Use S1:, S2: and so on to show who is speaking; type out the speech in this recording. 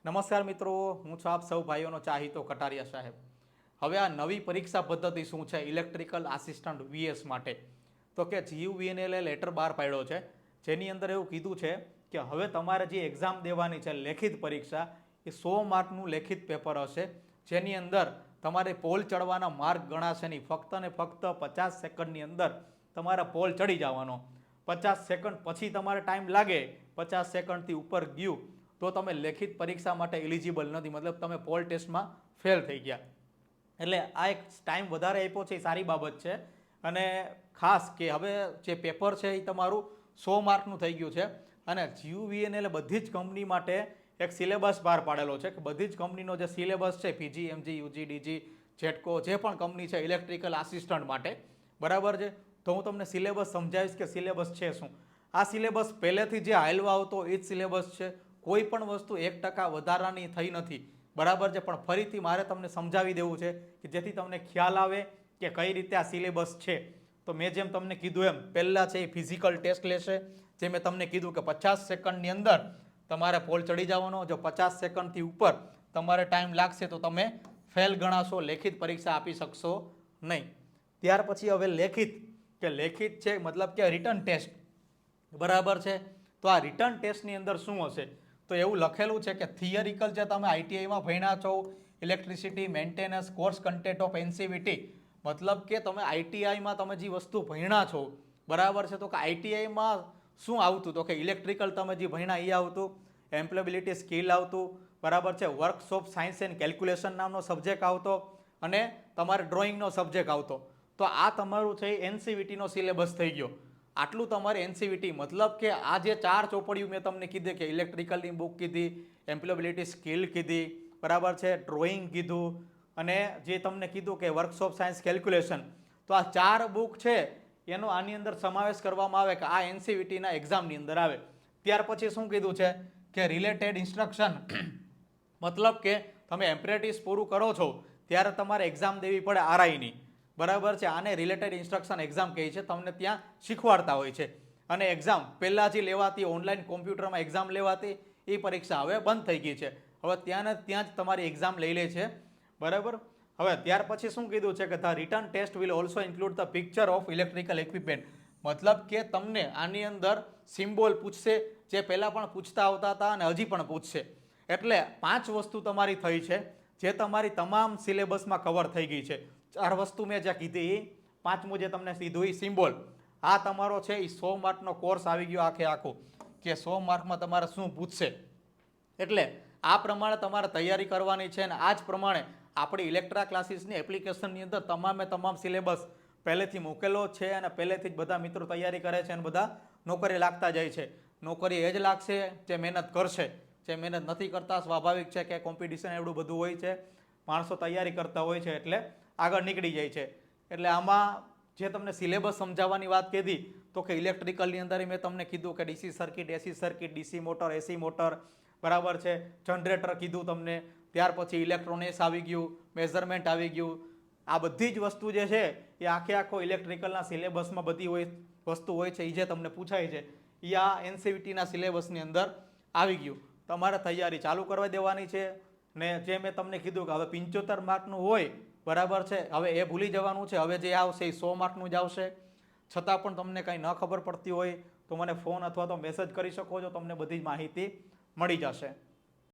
S1: નમસ્કાર મિત્રો, હું છું આપ સૌ ભાઈઓનો ચાહીતો કટારિયા સાહેબ. હવે આ નવી પરીક્ષા પદ્ધતિ શું છે ઇલેક્ટ્રિકલ આસિસ્ટન્ટ વીએસ માટે? તો કે GUVNLએ લેટર બહાર પાડ્યો છે, જેની અંદર એવું કીધું છે કે હવે તમારે જે એક્ઝામ દેવાની છે લેખિત પરીક્ષા, એ 100 માર્કનું લેખિત પેપર હશે, જેની અંદર તમારે પોલ ચડવાના માર્ક ગણાશે નહીં. ફક્ત ને ફક્ત 50 સેકન્ડની અંદર તમારે પોલ ચડી જવાનો. 50 સેકન્ડ પછી તમારે ટાઈમ લાગે, 50 સેકન્ડથી ઉપર ગયું તો તમે લેખિત પરીક્ષા માટે એલિજિબલ નથી, મતલબ તમે પોલ ટેસ્ટમાં ફેલ થઈ ગયા. એટલે આ એક ટાઈમ વધારે આપ્યો છે એ સારી બાબત છે. અને ખાસ કે હવે જે પેપર છે એ તમારું 100 માર્કનું થઈ ગયું છે. અને GUVNL બધી જ કંપની માટે એક સિલેબસ બહાર પાડેલો છે કે બધી જ કંપનીનો જે સિલેબસ છે PG, MG, UG, DG, GETCO જે પણ કંપની છે ઇલેક્ટ્રિકલ આસિસ્ટન્ટ માટે, બરાબર છે. તો હું તમને સિલેબસ સમજાવીશ કે સિલેબસ છે શું. આ સિલેબસ પહેલેથી જે હાલવા આવતો એ જ સિલેબસ છે. કોઈ પણ વસ્તુ 1% વધારાની થઈ નથી, બરાબર છે. પણ ફરીથી મારે તમને સમજાવી દેવું છે કે જેથી તમને ખ્યાલ આવે કે કઈ રીતે આ સિલેબસ છે. તો મેં જેમ તમને કીધું એમ પહેલાં છે એ ફિઝિકલ ટેસ્ટ લેશે, જે મેં તમને કીધું કે 50 સેકન્ડની અંદર તમારે પોલ ચડી જવાનો. જો 50 સેકન્ડથી ઉપર તમારે ટાઈમ લાગશે તો તમે ફેલ ગણાશો, લેખિત પરીક્ષા આપી શકશો નહીં. ત્યાર પછી હવે લેખિત છે મતલબ કે રિટન ટેસ્ટ, બરાબર છે. તો આ રિટર્ન ટેસ્ટની અંદર શું હશે? તો એવું લખેલું છે કે થિયરિકલ જે તમે આઈટીઆઈમાં ભણ્યા છો, electricity maintenance course content of NCVT, મતલબ કે તમે આઈટીઆઈમાં તમે જે વસ્તુ ભણ્યા છો, બરાબર છે. તો કે આઈટીઆઈમાં શું આવતું? તો કે ઇલેક્ટ્રિકલ તમે જે ભણ્યા એ આવતું, એમ્પ્લોયબિલિટી સ્કિલ આવતું, બરાબર છે. વર્કશોપ સાયન્સ એન્ડ કેલ્ક્યુલેશન નામનો સબ્જેક્ટ આવતો અને તમારે ડ્રોઈંગનો સબ્જેક્ટ આવતો. તો આ તમારું છે NCVTનો સિલેબસ થઈ ગયો. આટલું તમારે NCVT, મતલબ કે આ જે 4 ચોપડીઓ મેં તમને કીધી કે ઇલેક્ટ્રિકલની બુક કીધી, એમ્પ્લોયબિલિટી સ્કિલ કીધી, બરાબર છે, ડ્રોઈંગ કીધું અને જે તમને કીધું કે વર્કશોપ સાયન્સ કેલ્ક્યુલેશન, તો આ 4 બુક છે એનો આની અંદર સમાવેશ કરવામાં આવે કે આ NCVTના એક્ઝામની અંદર આવે. ત્યાર પછી શું કીધું છે કે રિલેટેડ ઇન્સ્ટ્રક્શન, મતલબ કે તમે એપ્રેન્ટિસ પૂરું કરો છો ત્યારે તમારે એક્ઝામ દેવી પડે RIની, બરાબર છે. આને રિલેટેડ ઇન્સ્ટ્રક્શન એક્ઝામ કહે છે. તમને ત્યાં શીખવાડતા હોય છે. અને એક્ઝામ પહેલાં જે લેવાતી ઓનલાઈન કોમ્પ્યુટરમાં એક્ઝામ લેવાતી એ પરીક્ષા હવે બંધ થઈ ગઈ છે. હવે ત્યાં જ તમારી એક્ઝામ લઈ લે છે, બરાબર. હવે ત્યાર પછી શું કીધું છે કે the return test will also include the picture of electrical equipment, મતલબ કે તમને આની અંદર સિમ્બોલ પૂછશે, જે પહેલાં પણ પૂછતા આવતા હતા અને હજી પણ પૂછશે. એટલે 5 વસ્તુ તમારી થઈ છે જે તમારી તમામ સિલેબસમાં કવર થઈ ગઈ છે. 4 વસ્તુ મેં જે કીધી એ, 5મું જે તમને કીધું એ સિમ્બોલ. આ તમારો છે એ 100 માર્કનો કોર્સ આવી ગયો આખો કે 100 માર્કમાં તમારે શું પૂછશે. એટલે આ પ્રમાણે તમારે તૈયારી કરવાની છે. અને આ જ પ્રમાણે આપણી ઇલેક્ટ્રા ક્લાસીસની એપ્લિકેશનની અંદર તમામ સિલેબસ પહેલેથી મૂકેલો છે અને પહેલેથી જ બધા મિત્રો તૈયારી કરે છે અને બધા નોકરી લાગતા જાય છે. નોકરી એ જ લાગશે જે મહેનત કરશે. જે મહેનત નથી કરતા, સ્વાભાવિક છે કે કોમ્પિટિશન એવડું બધું હોય છે, માણસો તૈયારી કરતા હોય છે એટલે આગળ નીકળી જાય છે. એટલે આમાં જે તમને સિલેબસ સમજાવવાની વાત કીધી તો કે ઇલેક્ટ્રિકલની અંદર મેં તમને કીધું કે DC circuit, AC circuit, DC motor, AC motor, બરાબર છે, જનરેટર કીધું તમને. ત્યાર પછી ઇલેક્ટ્રોનિક્સ આવી ગયું, મેઝરમેન્ટ આવી ગયું. આ બધી જ વસ્તુ જે છે એ આખો ઇલેક્ટ્રિકલના સિલેબસમાં બધી વસ્તુ હોય છે. એ જે તમને પૂછાય છે એ આ NCVTના સિલેબસની અંદર આવી ગયું. તમારે તૈયારી ચાલુ કરવા દેવાની છે. ને જે મેં તમને કીધું કે હવે 75 માર્કનું હોય, બરાબર છે, હવે એ ભૂલી જવાનું છે. હવે જે આવશે એ 100 માર્કનું જ આવશે. છતાં પણ તમને કંઈ ન ખબર પડતી હોય તો મને ફોન અથવા તો મેસેજ કરી શકો છો, તમને બધી જ માહિતી મળી જશે.